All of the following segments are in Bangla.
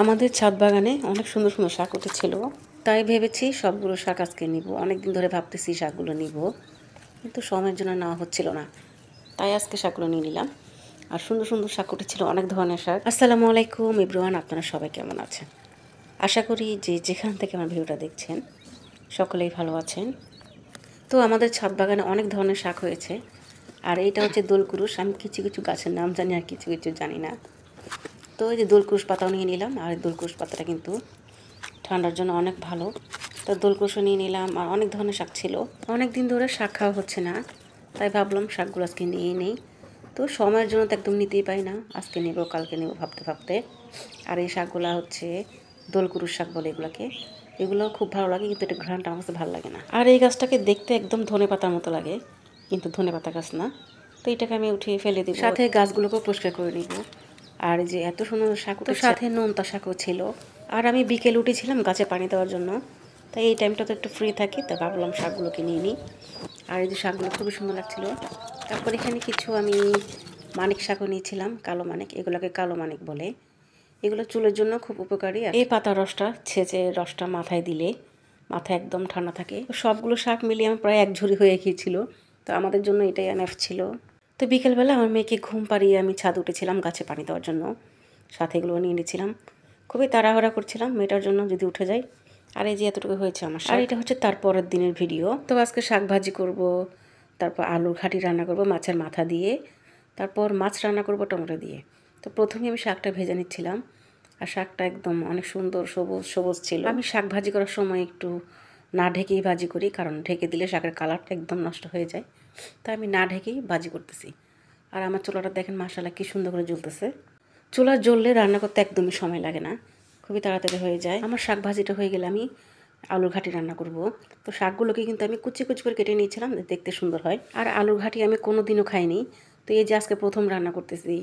আমাদের ছাদ বাগানে অনেক সুন্দর সুন্দর শাক উঠেছিল, তাই ভেবেছি সবগুলো শাক আজকে নিব। অনেকদিন ধরে ভাবতেছি শাকগুলো নিব, কিন্তু সময়ের জন্য নেওয়া হচ্ছিল না, তাই আজকে শাকগুলো নিয়ে নিলাম। আর সুন্দর সুন্দর শাক উঠেছিল, অনেক ধরনের শাক। আসসালামু আলাইকুম এভরিওয়ান, আপনারা সবাই কেমন আছেন? আশা করি যে যেখান থেকে আমার ভিডিওটা দেখছেন সকলেই ভালো আছেন। তো আমাদের ছাদ বাগানে অনেক ধরনের শাক হয়েছে, আর এইটা হচ্ছে দোলকুরুশ। আমি কিছু কিছু গাছের নাম জানি আর কিছু কিছু জানি না। তো এই যে দোলকুরুশ পাতাও নিয়ে নিলাম, আর দোলকুরুশ পাতাটা কিন্তু ঠান্ডার জন্য অনেক ভালো। তো দোলকুরুশও নিয়ে নিলাম, আর অনেক ধরনের শাক ছিল। অনেক দিন ধরে শাক খাওয়া হচ্ছে না, তাই ভাবলাম শাকগুলো আজকে নিয়ে নেই। তো সময়ের জন্য তো একদম নিতেই পাই না, আজকে নেব কালকে নেব ভাবতে ভাবতে। আর এই শাকগুলো হচ্ছে দোলকুরুশ শাক বলে এগুলোকে। এগুলো খুব ভালো লাগে, কিন্তু এটা ঘ্রাণটা আমার কাছে ভালো লাগে না। আর এই গাছটাকে দেখতে একদম ধনেপাতার মতো লাগে, কিন্তু ধনেপাতা গাছ না। তো এটাকে আমি উঠিয়ে ফেলে দিব, সাথে গাছগুলোকেও পরিষ্কার করে নিব। আর যে এত সুন্দর শাক, তো সাথে নোনতা শাকও ছিল। আর আমি বিকেল উঠেছিলাম গাছে পানি দেওয়ার জন্য, তাই এই টাইমটা তো একটু ফ্রি থাকি, তা ভাবলাম শাকগুলোকে নিয়ে নিই। আর এই যে শাকগুলো খুবই সুন্দর লাগছিল। তারপর এখানে কিছু আমি মানিক শাকও নিয়েছিলাম, কালো মানিক, এগুলোকে কালো মানিক বলে। এগুলো চুলের জন্য খুব উপকারী। এই পাতার রসটা ছেঁচে রসটা মাথায় দিলে মাথা একদম ঠান্ডা থাকে। সবগুলো শাক মিলিয়ে আমার প্রায় এক ঝুড়ি হয়ে গিয়েছিল, তো আমাদের জন্য এটাই এনাফ ছিল। তো বিকেলবেলা আমার মেয়েকে ঘুম পাড়িয়ে আমি ছাদ উঠেছিলাম গাছে পানি দেওয়ার জন্য, সাথে এগুলো নিয়ে নিয়েছিলাম। খুবই তাড়াহুড়া করছিলাম মেয়েটার জন্য যদি উঠে যায়। আর এই যে এতটুকু হয়েছে আমার। আর এটা হচ্ছে তার পরের দিনের ভিডিও। তো আজকে শাক ভাজি করব, তারপর আলুর ঘাটি রান্না করব মাছের মাথা দিয়ে, তারপর মাছ রান্না করব টমেটো দিয়ে। তো প্রথমে আমি শাকটা ভেজে নিচ্ছিলাম, আর শাকটা একদম অনেক সুন্দর সবুজ সবুজ ছিল। আমি শাক ভাজি করার সময় একটু না ঢেকেই ভাজি করি, কারণ ঢেকে দিলে শাকের কালারটা একদম নষ্ট হয়ে যায়, তাই আমি না ঢেকেই ভাজি করতেছি। আর আমার চুলাটা দেখেন মাশাআল্লাহ কি সুন্দর করে জ্বলতেছে। চুলা জ্বললে রান্না করতে একদমই সময় লাগে না, খুবই তাড়াতাড়ি হয়ে যায়। আমার শাক ভাজিটা হয়ে গেলে আমি আলুর ঘাটি রান্না করব। তো শাকগুলোকে কিন্তু আমি কুচি কুচি করে কেটে নিয়েছিলাম, দেখতে সুন্দর হয়। আর আলুর ঘাটি আমি কোনো দিনও খাইনি, তো এই যে আজকে প্রথম রান্না করতেছি।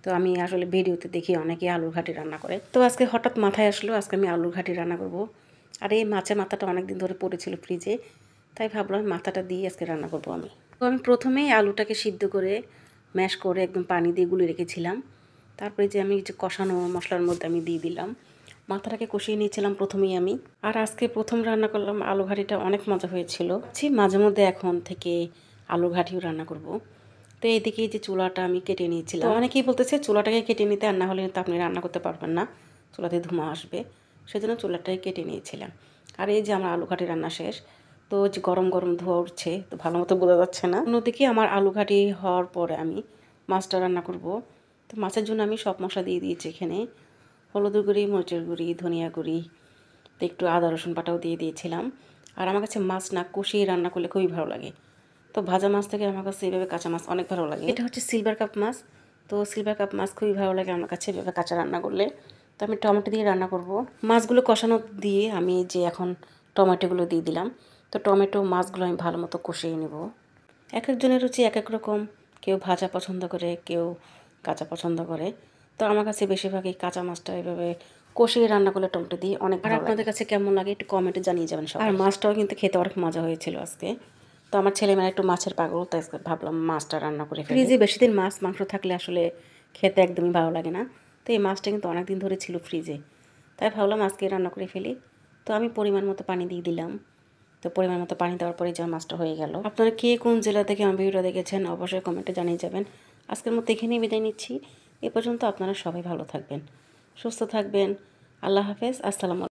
তো আমি আসলে ভিডিওতে দেখি অনেকে আলুর ঘাটি রান্না করে, তো আজকে হঠাৎ মাথায় আসলো আজকে আমি আলুর ঘাটি রান্না করব। আর এই মাছের মাথাটা অনেক দিন ধরে পড়েছিল ফ্রিজে, তাই ভাবলাম মাথাটা দিয়ে আজকে রান্না করব আমি। তো আমি প্রথমেই আলুটাকে সিদ্ধ করে ম্যাশ করে একদম পানি দিয়ে গুলে রেখেছিলাম। তারপরে যে আমি যে কষানো মশলার মধ্যে আমি দিয়ে দিলাম, মাথাটাকে কষিয়ে নিয়েছিলাম প্রথমেই আমি। আর আজকে প্রথম রান্না করলাম আলু ঘাটিটা, অনেক মজা হয়েছিল। মাঝে মধ্যে এখন থেকে আলু ঘাটিও রান্না করব। তো এইদিকে যে চুলাটা আমি কেটে নিয়েছিলাম, অনেকেই বলতেছে চুলাটাকে কেটে নিতে, আর না হলে তো আপনি রান্না করতে পারবেন না, চুলাতে ধোঁয়া আসবে, সেজন্য চুলাটাই কেটে নিয়েছিলাম। আর এই যে আমার আলু ঘাটি রান্না শেষ। তো যে গরম গরম ধোঁয়া উঠছে, তো ভালো মতো বোঝা যাচ্ছে না। অন্যদিকে আমার আলু ঘাটি হওয়ার পরে আমি মাছটা রান্না করব। তো মাছের জন্য আমি সব মশলা দিয়ে দিয়েছি এখানে, হলুদের গুঁড়ি, মরিচের গুঁড়ি, ধনিয়া গুঁড়ি, তো একটু আদা রসুন বাটাও দিয়ে দিয়েছিলাম। আর আমার কাছে মাছ না কষিয়ে রান্না করলে খুবই ভালো লাগে। তো ভাজা মাছ থেকে আমার কাছে এইভাবে কাঁচা মাছ অনেক ভালো লাগে। এটা হচ্ছে সিলভার কাপ মাছ, তো সিলভার কাপ মাছ খুবই ভালো লাগে আমার কাছে এভাবে কাঁচা রান্না করলে। তো আমি টমেটো দিয়ে রান্না করব। মাছগুলো কষানো দিয়ে আমি যে এখন টমেটোগুলো দিয়ে দিলাম। তো টমেটো মাছগুলো আমি ভালো মতো কষিয়ে নেব। এক একজনের রুচি এক এক রকম, কেউ ভাজা পছন্দ করে, কেউ কাঁচা পছন্দ করে। তো আমার কাছে বেশিরভাগই কাঁচা মাছটা এভাবে কষিয়ে রান্না করলে টমেটো দিয়ে অনেক ভালো লাগে। আপনাদের কাছে কেমন লাগে একটু কমেন্টে জানিয়ে যাবেন সবাই। আর মাছটাও কিন্তু খেতে অনেক মজা হয়েছিল আজকে। তো আমার ছেলেমেয়েরা একটু মাছের পাগল, তাই ভাবলাম মাছটা রান্না করে ফেলি। ফ্রিজে বেশি দিন মাছ মাংস থাকলে আসলে খেতে একদমই ভালো লাগে না। তো এই মাছটা কিন্তু অনেক দিন ধরে ছিল ফ্রিজে, তাই ভাবলাম আজকে রান্না করে ফেলি। তো আমি পরিমাণ মতো পানি দিয়ে দিলাম। তো পরিমাণ মতো পানি দেওয়ার পরে যা মাছটা হয়ে গেল। আপনারা কে কোন জেলা থেকে আমার ভিডিওটা দেখেছেন অবশ্যই কমেন্টে জানিয়ে যাবেন। আজকের মতো এখানেই বিদায় নিচ্ছি। এ পর্যন্ত আপনারা সবাই ভালো থাকবেন, সুস্থ থাকবেন। আল্লাহ হাফেজ, আসসালামু আলাইকুম।